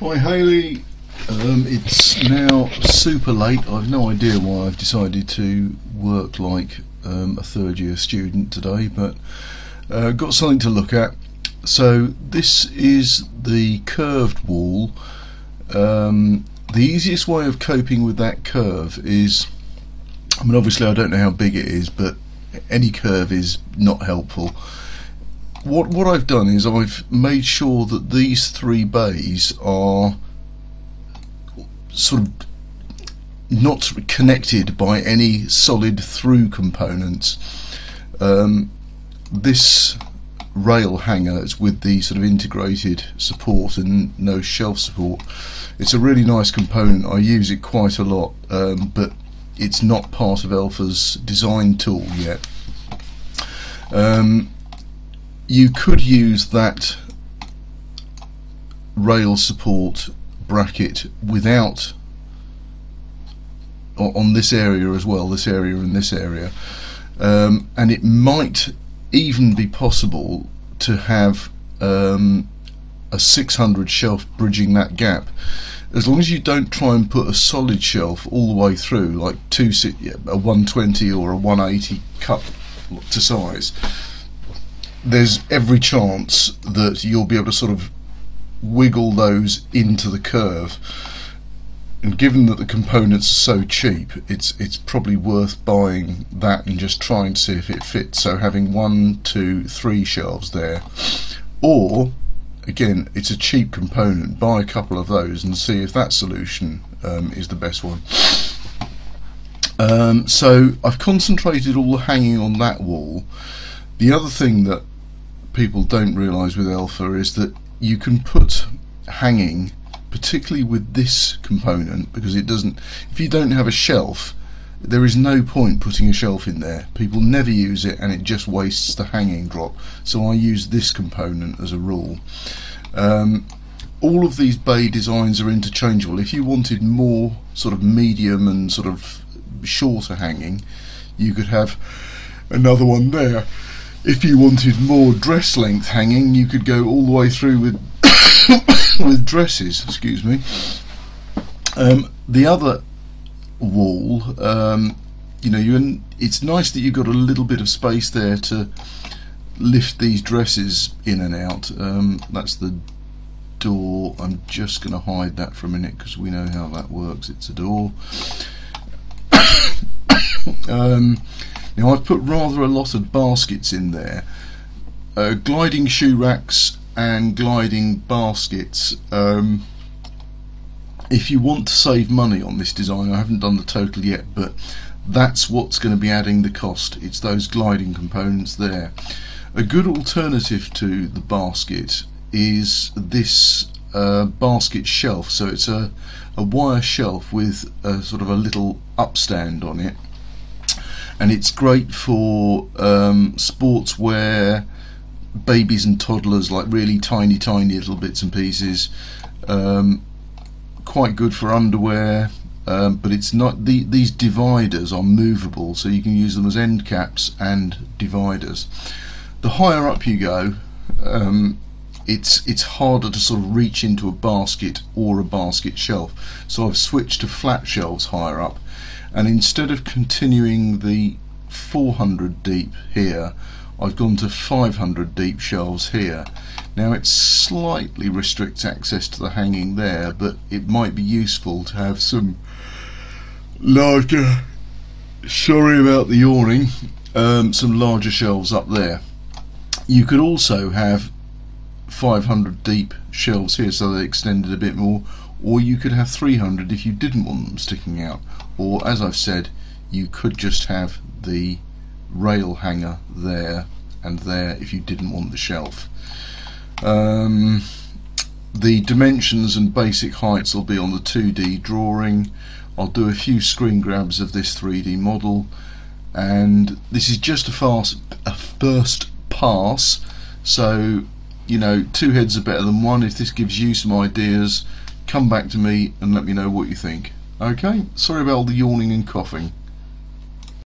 Hi Hayley, it's now super late. I've no idea why I've decided to work like a third year student today, but got something to look at. So this is the curved wall. The easiest way of coping with that curve is, I mean obviously I don't know how big it is, but any curve is not helpful. What I've done is I've made sure that these three bays are sort of not connected by any solid through components. This rail hanger is with the sort of integrated support and no shelf support. It's a really nice component. I use it quite a lot, but it's not part of Elfa's design tool yet. You could use that rail support bracket without, on this area as well, this area and this area, and it might even be possible to have a 600 shelf bridging that gap, as long as you don't try and put a solid shelf all the way through, like a 120 or a 180 cut to size. There's every chance that you'll be able to sort of wiggle those into the curve, and given that the components are so cheap, it's probably worth buying that and just trying to see if it fits. So having 1, 2, 3 shelves there, or again, it's a cheap component, buy a couple of those and see if that solution is the best one. So I've concentrated all the hanging on that wall. The other thing that people don't realise with Elfa is that you can put hanging, particularly with this component, because it doesn't, if you don't have a shelf, there is no point putting a shelf in there. People never use it and it just wastes the hanging drop. So I use this component as a rule. All of these bay designs are interchangeable. If you wanted more sort of medium and sort of shorter hanging, you could have another one there. If you wanted more dress length hanging, you could go all the way through with with dresses. Excuse me. The other wall, you know, it's nice that you've got a little bit of space there to lift these dresses in and out. That's the door. I'm just going to hide that for a minute because we know how that works. It's a door. Now I've put rather a lot of baskets in there, gliding shoe racks and gliding baskets. If you want to save money on this design, I haven't done the total yet, but that's what's going to be adding the cost. It's those gliding components there. A good alternative to the basket is this basket shelf. So it's a wire shelf with a sort of a little upstand on it. And it's great for sportswear, babies and toddlers, like really tiny little bits and pieces. Quite good for underwear, but it's not. These dividers are movable, so you can use them as end caps and dividers. The higher up you go, it's harder to sort of reach into a basket or a basket shelf. So I've switched to flat shelves higher up. And instead of continuing the 400 deep here, I've gone to 500 deep shelves here. Now it slightly restricts access to the hanging there, but it might be useful to have some larger, sorry about the yawning, some larger shelves up there. You could also have 500 deep shelves here, so they extended a bit more, or you could have 300 if you didn't want them sticking out, or as I've said, you could just have the rail hanger there and there if you didn't want the shelf. The dimensions and basic heights will be on the 2D drawing. I'll do a few screen grabs of this 3D model, and this is just a first pass, so you know, 2 heads are better than 1. If this gives you some ideas, come back to me and let me know what you think. Okay, sorry about all the yawning and coughing.